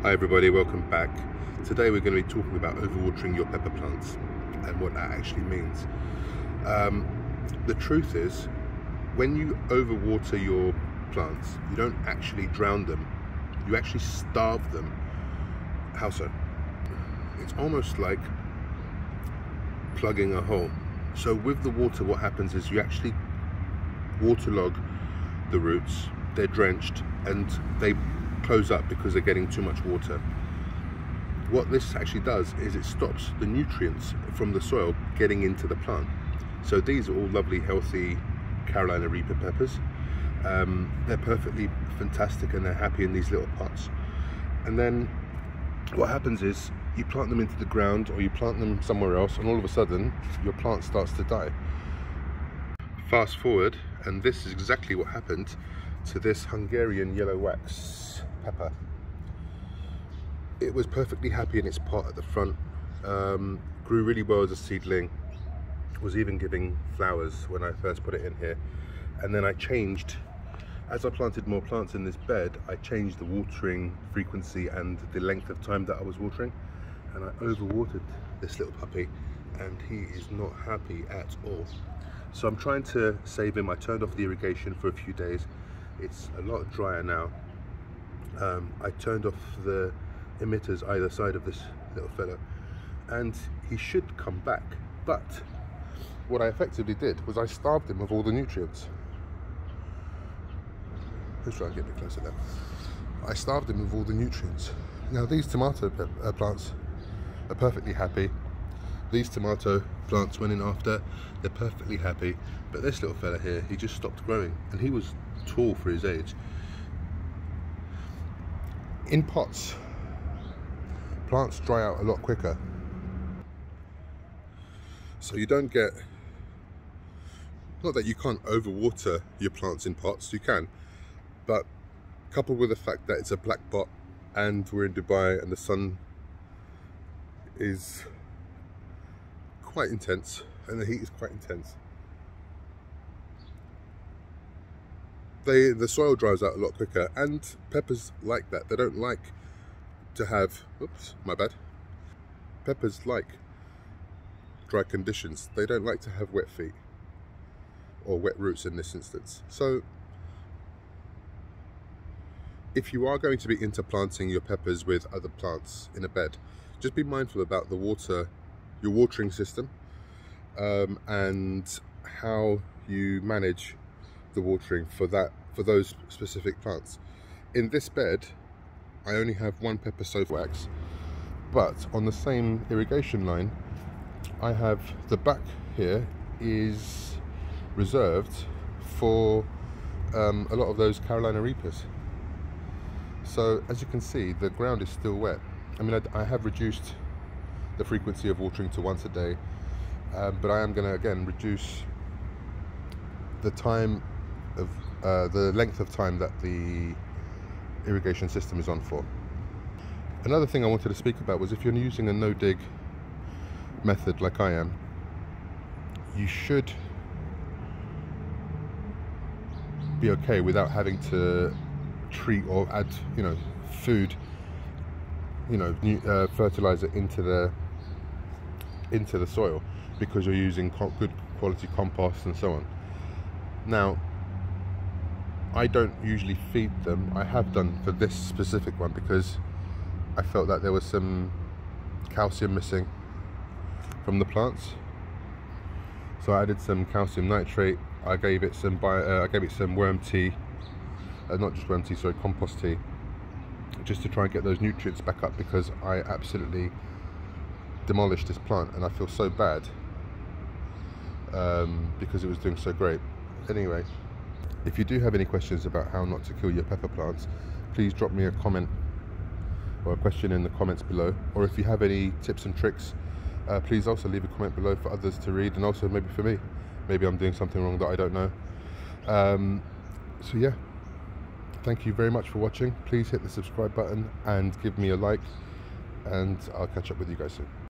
Hi everybody, welcome back. Today we're going to be talking about overwatering your pepper plants and what that actually means. The truth is, when you overwater your plants, you don't actually drown them, you actually starve them. How so? It's almost like plugging a hole. So with the water, what happens is you actually waterlog the roots, they're drenched and they close up because they're getting too much water. What this actually does is it stops the nutrients from the soil getting into the plant. So these are all lovely, healthy Carolina Reaper peppers. They're perfectly fantastic and they're happy in these little pots. And then what happens is you plant them into the ground or you plant them somewhere else, and all of a sudden your plant starts to die. Fast forward, and this is exactly what happened to this Hungarian yellow wax pepper. It was perfectly happy in its pot at the front, grew really well as a seedling, was even giving flowers when I first put it in here. And then I changed, as I planted more plants in this bed, I changed the watering frequency and the length of time that I was watering, and I overwatered this little puppy and he is not happy at all. So I'm trying to save him. I turned off the irrigation for a few days. It's a lot drier now. I turned off the emitters either side of this little fellow and he should come back, but what I effectively did was I starved him of all the nutrients. Let's try and get a bit closer now. I starved him of all the nutrients. Now these tomato plants are perfectly happy. These tomato plants went in after, they're perfectly happy, but this little fella here, he just stopped growing, and he was tall for his age. In pots, plants dry out a lot quicker, so you don't get, not that you can't overwater your plants in pots, you can, but coupled with the fact that it's a black pot and we're in Dubai and the sun is quite intense and the heat is quite intense, the soil dries out a lot quicker, and peppers like that. They don't like to have, oops, my bad. Peppers like dry conditions. They don't like to have wet feet or wet roots in this instance. So if you are going to be interplanting your peppers with other plants in a bed, just be mindful about the water, your watering system, and how you manage the watering for those specific plants. In this bed, I only have one pepper soap wax, but on the same irrigation line, I have the back here is reserved for a lot of those Carolina Reapers. So as you can see, the ground is still wet. I mean, I have reduced the frequency of watering to once a day, but I am going to again reduce the time of the length of time that the irrigation system is on for. Another thing I wanted to speak about was if you're using a no-dig method like I am, you should be okay without having to treat or add, food, fertilizer into the soil, because you're using good quality compost and so on. Now, I don't usually feed them. I have done for this specific one because I felt that there was some calcium missing from the plants. So I added some calcium nitrate. I gave it some worm tea, not just worm tea, sorry, compost tea, just to try and get those nutrients back up, because I absolutely demolished this plant and I feel so bad because it was doing so great. Anyway, if you do have any questions about how not to kill your pepper plants, please drop me a comment or a question in the comments below, or if you have any tips and tricks, please also leave a comment below for others to read, and also maybe for me. Maybe I'm doing something wrong that I don't know. So yeah, thank you very much for watching. Please hit the subscribe button and give me a like, and I'll catch up with you guys soon.